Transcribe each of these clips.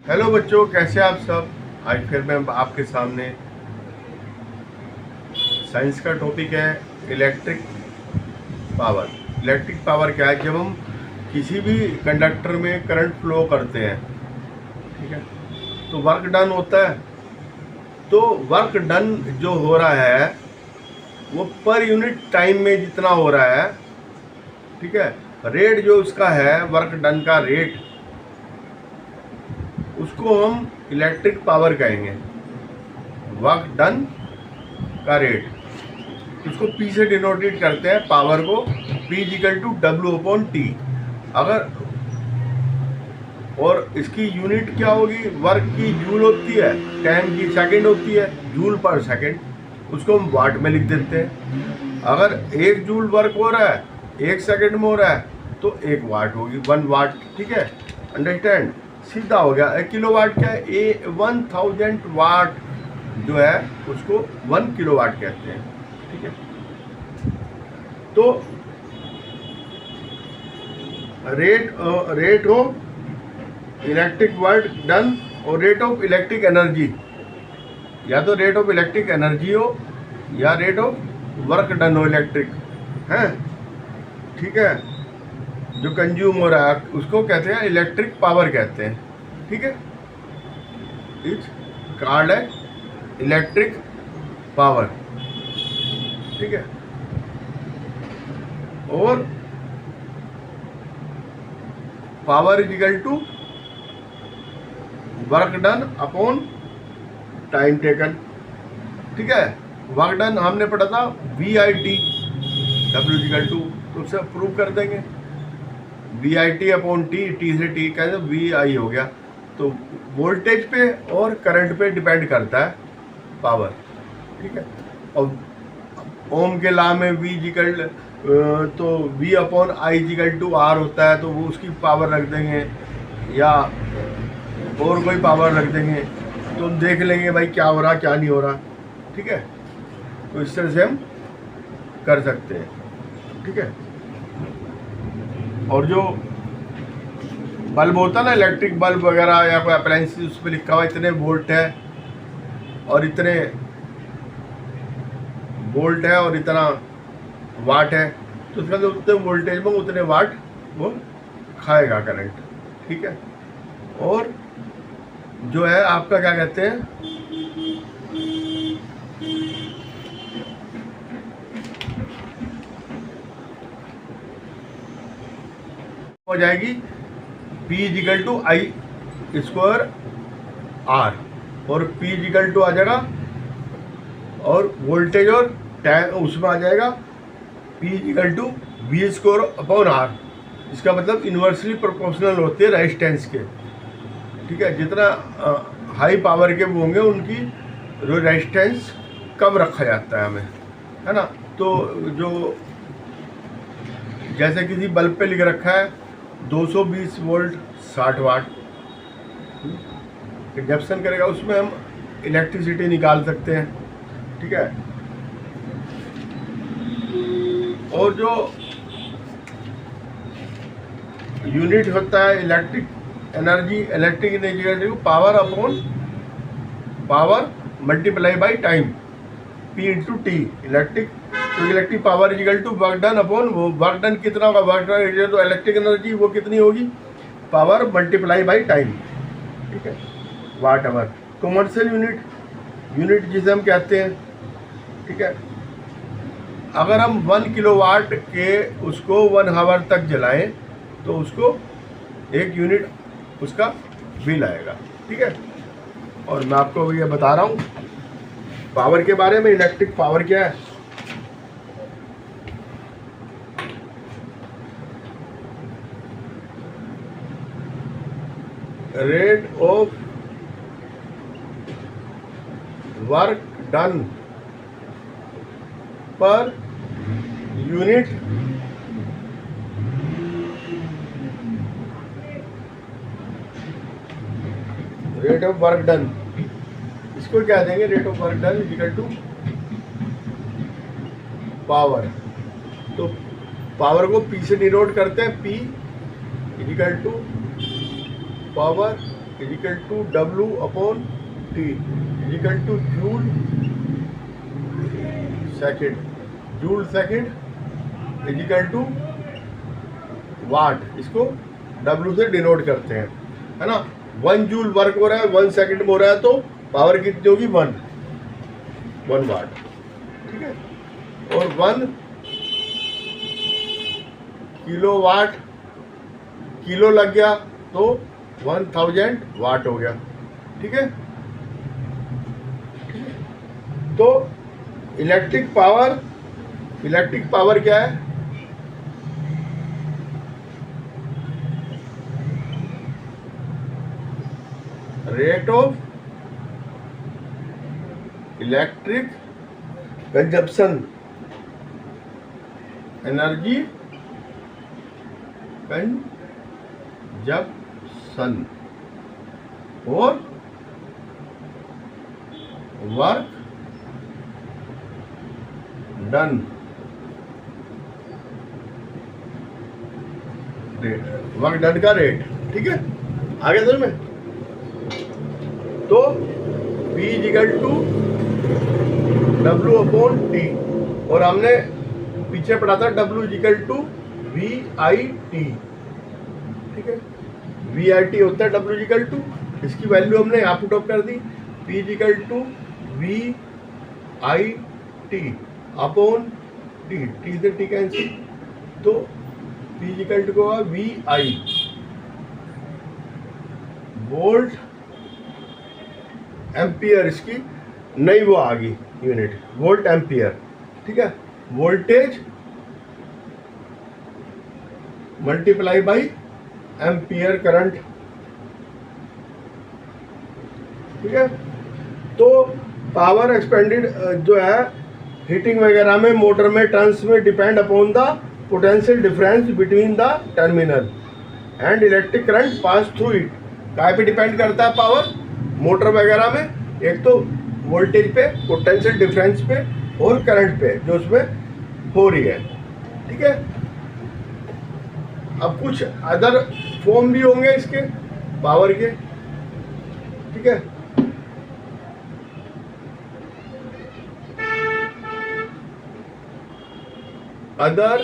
Hello बच्चों, कैसे आप सब। आज फिर मैं आपके सामने साइंस का टॉपिक है इलेक्ट्रिक पावर। इलेक्ट्रिक पावर क्या है? जब हम किसी भी कंडक्टर में करंट फ्लो करते हैं, ठीक है, तो वर्क डन होता है। तो वर्क डन जो हो रहा है वो पर यूनिट टाइम में जितना हो रहा है, ठीक है, रेट जो उसका है वर्क डन का रेट, उसको हम इलेक्ट्रिक पावर कहेंगे। वर्क डन का रेट, इसको P से डिनोटेट करते हैं पावर को। P is equal to W/T। अगर और इसकी यूनिट क्या होगी? वर्क की जूल होती है, टाइम की सेकंड होती है, जूल पर सेकंड। उसको हम वाट में लिख देते हैं। अगर 1 जूल वर्क हो रहा है 1 सेकंड में हो रहा है तो 1 वाट होगी, 1 वाट। ठीक है, अंडरस्टैंड? सीधा हो गया। 1 किलो वाट क्या है? 1000 वाट जो है उसको 1 किलो वाट कहते हैं। ठीक है, तो rate of electric work done और रेट ऑफ इलेक्ट्रिक एनर्जी, या तो रेट ऑफ इलेक्ट्रिक एनर्जी हो या रेट ऑफ वर्क डन हो इलेक्ट्रिक है। ठीक है, जो कंज्यूम हो रहा है उसको कहते हैं इलेक्ट्रिक पावर कहते हैं। ठीक है, इज कॉल्ड है इलेक्ट्रिक पावर। ठीक है, और power is equal to work done upon time taken. ठीक है, वर्क डन हमने पढ़ा था VIT, W इजिकल टू, तो उससे प्रूव कर देंगे। VIT अपॉन T से T कहते VI हो गया। तो वोल्टेज पे और करंट पे डिपेंड करता है पावर। ठीक है, और ओम के लॉ में V equal to V upon I is equal to R होता है, तो वो उसकी पावर रख देंगे या और कोई पावर रख देंगे, तो हम देख लेंगे भाई क्या हो रहा क्या नहीं हो रहा। ठीक है, तो इस तरह से हम कर सकते हैं। ठीक है, और जो बल्ब होता है ना, इलेक्ट्रिक बल्ब वगैरह या कोई अप्लायंस, उस पर लिखा हुआ इतने वोल्ट है और इतने वोल्ट है और इतना वाट है, तो उसका जो उतने वोल्टेज में उतने वाट वो खाएगा करंट। ठीक है, और जो है आपका क्या कहते हैं, हो जाएगी P is equal to I square R, और P इजिकल टू आ जाएगा, और वोल्टेज और टाइम उसमें आ जाएगा P is equal to V square upon R। इसका मतलब इन्वर्सली प्रोपोर्शनल होते हैं रेजिस्टेंस के। ठीक है, जितना हाई पावर के वो होंगे उनकी रेजिस्टेंस कम रखा जाता है हमें, है ना। तो जो जैसे किसी बल्ब पे लिख रखा है 220 वोल्ट 60 वाट, इंडक्शन करेगा, उसमें हम इलेक्ट्रिसिटी निकाल सकते हैं। ठीक है, और जो यूनिट होता है इलेक्ट्रिक एनर्जी को power upon power multiply by time, P into T electric. तो electric power is equal to work done upon वो वर्क डन कितना होगा, वर्क डन तो इलेक्ट्रिक एनर्जी वो कितनी होगी, पावर मल्टीप्लाई बाई टाइम। ठीक है, वाट आवर कॉमर्शियल यूनिट जिसे हम कहते हैं। ठीक है, अगर हम 1 किलोवाट के उसको 1 आवर तक जलाएं तो उसको 1 यूनिट उसका बिल आएगा। ठीक है, और मैं आपको ये बता रहा हूँ पावर के बारे में, इलेक्ट्रिक पावर क्या है। Rate of work done per unit rate of work done, इसको क्या देंगे, rate of work done equal to power. तो पावर को P से डिनोट करते हैं, P equal to power is equal to W upon T is equal to joule second is equal to watt, इसको W से डिनोट करते हैं, है ना। 1 जूल वर्क हो रहा है 1 सेकेंड में हो रहा है, तो पावर कितनी होगी 1 वाट, ठीक है। और 1 किलोवाट, किलो लग गया तो 1000 वाट हो गया, ठीक है। तो इलेक्ट्रिक पावर क्या है? Rate of electric consumption, energy consumption और वर्क डन का रेट, ठीक है। आगे समझ में। तो P is equal to W upon T, और हमने पीछे पढ़ा था W इजिकल टू VIT, ठीक है। VIT होता है W इजिकल टू, इसकी वैल्यू हमने यहाँ पुट अप कर दी, P is equal to VIT upon T, T से T कैंसिल, तो P इजिकल टू होगा VI वोल्ट एम्पियर, इसकी नई वो आ गई यूनिट, वोल्ट एम्पियर, ठीक है। Voltage multiply by ampere current, ठीक है। तो पावर एक्सपेंडेड जो है हीटिंग वगैरह में, मोटर में, टर्न्स में, depend upon the potential difference between the terminal and electric current pass through it. काय पे डिपेंड करता है पावर? मोटर वगैरह में एक तो वोल्टेज पे, पोटेंशियल डिफरेंस पे और करंट पे जो उसमें हो रही है, ठीक है। अब कुछ अदर फॉर्म भी होंगे इसके पावर के, ठीक है। Other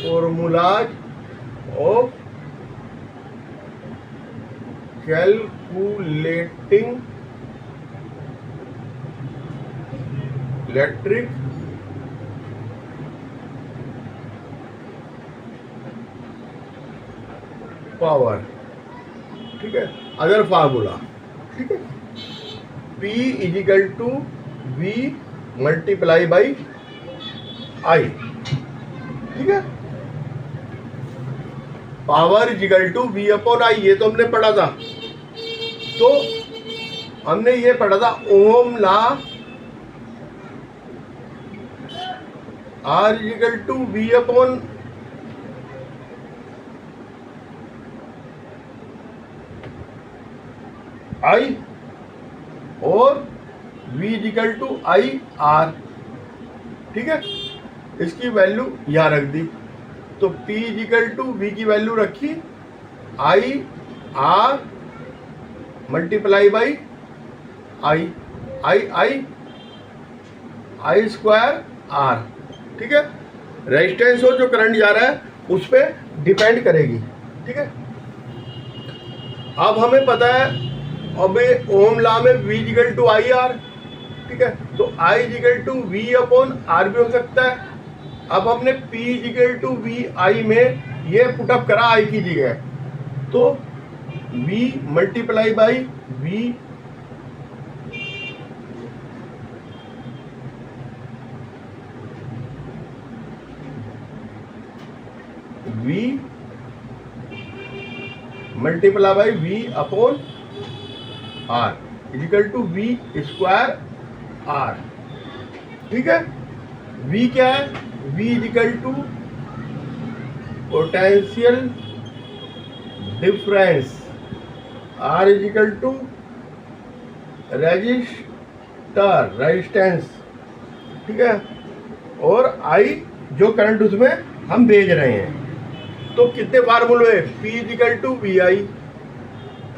formulas of calculating electric power, ठीक है। अदर फार्मूला, ठीक है। P is equal to V multiply by I, ठीक है। Power is equal to V upon I, ये तो हमने पढ़ा था। तो हमने ये पढ़ा था ohm law, R is equal to V upon I और V इजिकल टू IR, ठीक है। इसकी वैल्यू यहाँ रख दी, तो P इजिकल टू V की वैल्यू रखी IR multiply by I square R, ठीक है। रेजिस्टेंस हो जो करंट जा रहा है उस पर डिपेंड करेगी, ठीक है। अब हमें पता है, अब ओम लॉ में V इजिकल टू IR, ठीक है। तो I is equal to V upon R भी हो सकता है। अब हमने P इजिकल टू VI में ये पुटअप करा I की जगह, तो V multiply by V multiply by V upon R is equal to V square R, ठीक है। V क्या है? V is equal to potential difference, R is equal to resistance, ठीक है। और I जो करंट उसमें हम भेज रहे हैं। तो कितने फार्मूले? P is equal to VI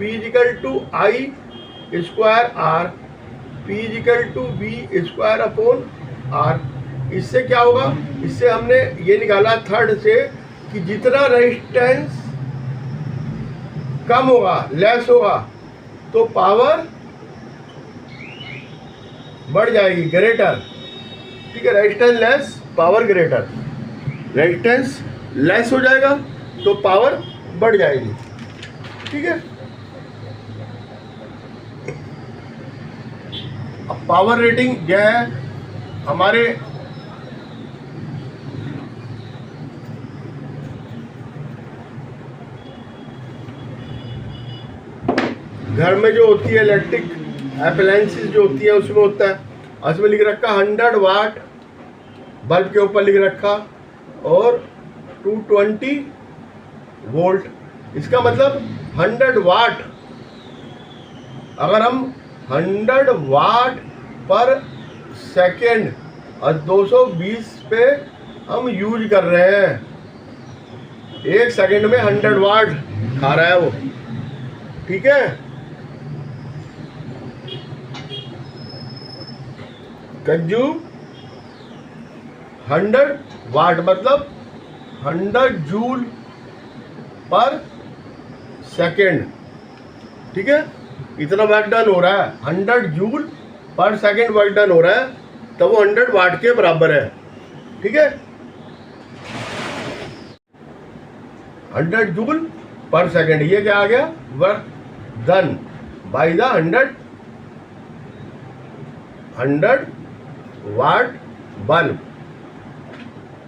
P is equal to I square R, P is equal to B square upon R. इससे क्या होगा, इससे हमने ये निकाला थर्ड से कि जितना रेजिस्टेंस कम होगा, लेस होगा, तो पावर बढ़ जाएगी, ग्रेटर। ठीक है, resistance less power greater, resistance less हो जाएगा तो पावर बढ़ जाएगी। ठीक है, अब पावर रेटिंग यह है हमारे घर में जो होती है इलेक्ट्रिक अप्लायंसेस जो होती है उसमें होता है, उसमें लिख रखा 100 वाट बल्ब के ऊपर लिख रखा और 220 वोल्ट। इसका मतलब 100 वाट, अगर हम 100 वाट पर सेकेंड और 220 पे हम यूज कर रहे हैं, एक सेकेंड में 100 वाट खा रहा है वो। ठीक है, कंज्यूम 100 वाट मतलब 100 जूल पर सेकेंड। ठीक है, इतना वर्क डन हो रहा है, 100 जूल पर सेकेंड वर्क डन हो रहा है, तो वो 100 वाट के बराबर है। ठीक है, 100 जूल पर सेकेंड, ये क्या आ गया, work done by the 100 watt bulb.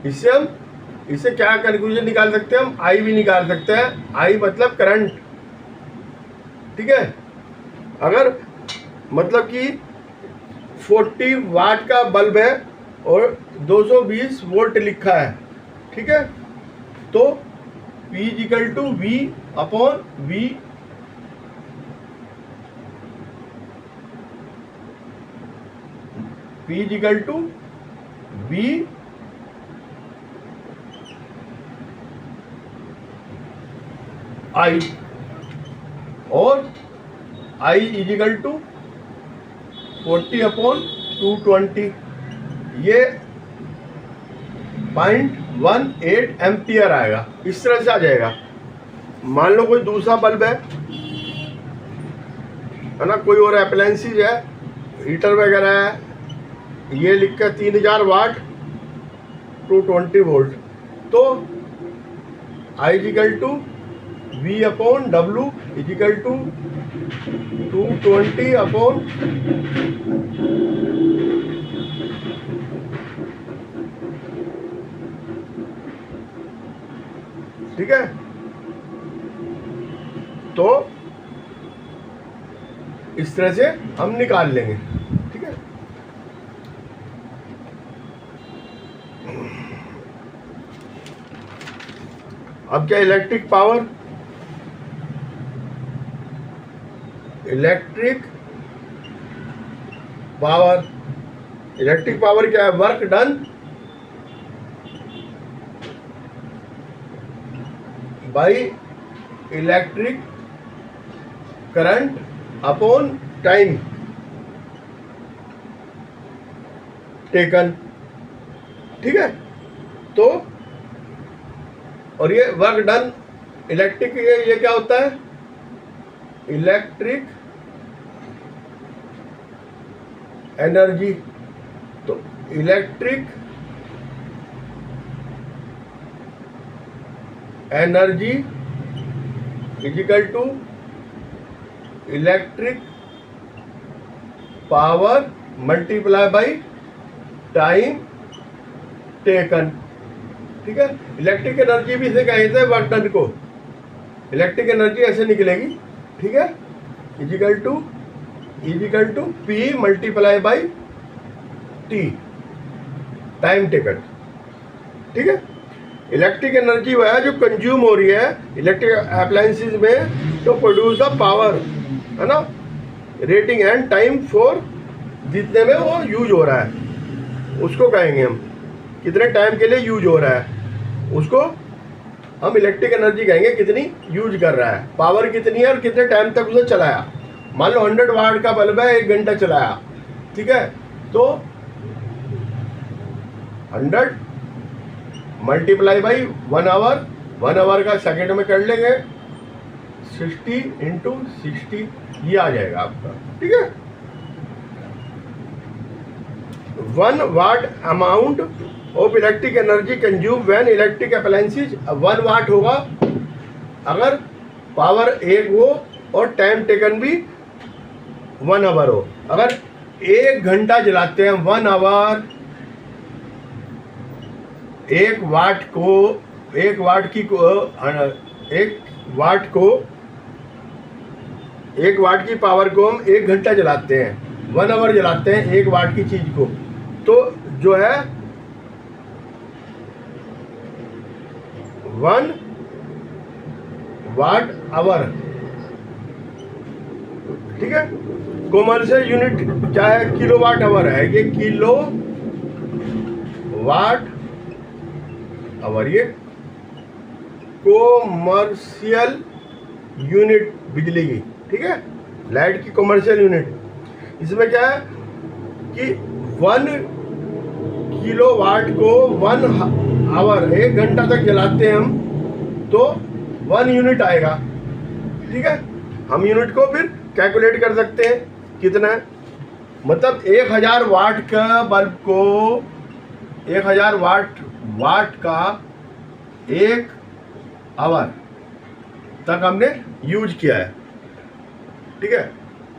इससे क्या कंक्लूजन निकाल सकते हैं हम, आई भी निकाल सकते हैं। आई मतलब करंट। ठीक है, अगर मतलब कि 40 वाट का बल्ब है और 220 वोल्ट लिखा है, ठीक है, तो P is equal to V upon V, P is equal to V I, और I इजिकल टू 40 अपॉन 220, ये 0.18 एम्पियर आएगा। इस तरह से आ जाएगा। मान लो कोई दूसरा बल्ब है ना, कोई और अप्लायंसेस है, हीटर वगैरह है, ये लिख कर 3000 वाट 220 वोल्ट, तो I is equal to V upon W is equal to 220 upon ठीक है, तो इस तरह से हम निकाल लेंगे। ठीक है, अब क्या, इलेक्ट्रिक पावर, इलेक्ट्रिक पावर क्या है, work done by electric current upon time taken. ठीक है, तो और ये वर्क डन इलेक्ट्रिक, ये क्या होता है, इलेक्ट्रिक एनर्जी। तो electric energy is equal to electric power multiply by time taken. ठीक है, इलेक्ट्रिक एनर्जी भी इसे कहते हैं वर्क डन को। इलेक्ट्रिक एनर्जी ऐसे निकलेगी, ठीक है, is equal to P multiply by T, time taken. ठीक है, इलेक्ट्रिक एनर्जी वह है जो कंज्यूम हो रही है इलेक्ट्रिक अप्लायंसेस में टू प्रोड्यूस द पावर, है ना, रेटिंग एंड टाइम फॉर, जितने में वो यूज हो रहा है उसको कहेंगे हम, कितने टाइम के लिए यूज हो रहा है उसको हम इलेक्ट्रिक एनर्जी कहेंगे कितनी यूज कर रहा है, पावर कितनी है और कितने टाइम तक उसे चलाया। मान लो 100 वाट का बल्ब है, 1 घंटा चलाया, ठीक है, तो 100 मल्टीप्लाई बाई 1 आवर, 1 आवर का सेकेंड में कर लेंगे, 60 इंटू 60 ये आ जाएगा आपका, ठीक है। 1 watt amount of electric energy consume when electric appliances, 1 watt होगा अगर पावर 1 हो और टाइम टेकन भी 1 आवर हो। अगर 1 घंटा जलाते हैं, 1 आवर, 1 वाट को 1 वाट की 1 वाट को 1 वाट की पावर को हम 1 घंटा जलाते हैं, 1 आवर जलाते हैं 1 वाट की चीज को, तो जो है 1 वाट आवर, ठीक है। कॉमर्शियल यूनिट क्या है, किलो वाट आवर है, ये किलो वाट आवर, ये कॉमर्शियल यूनिट बिजली की, ठीक है, लाइट की कॉमर्शियल यूनिट। इसमें क्या है कि 1 किलो वाट को 1 आवर 1 घंटा तक जलाते हैं हम, तो 1 यूनिट आएगा, ठीक है। हम यूनिट को फिर कैलकुलेट कर सकते हैं कितना है, मतलब 1000 वाट का बल्ब को 1000 वाट का 1 आवर तक हमने यूज किया है, ठीक है।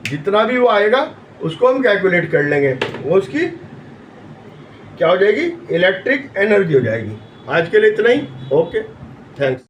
जितना भी वो आएगा उसको हम कैलकुलेट कर लेंगे, वो उसकी क्या हो जाएगी, इलेक्ट्रिक एनर्जी हो जाएगी। आज के लिए इतना ही, ओके, थैंक्स।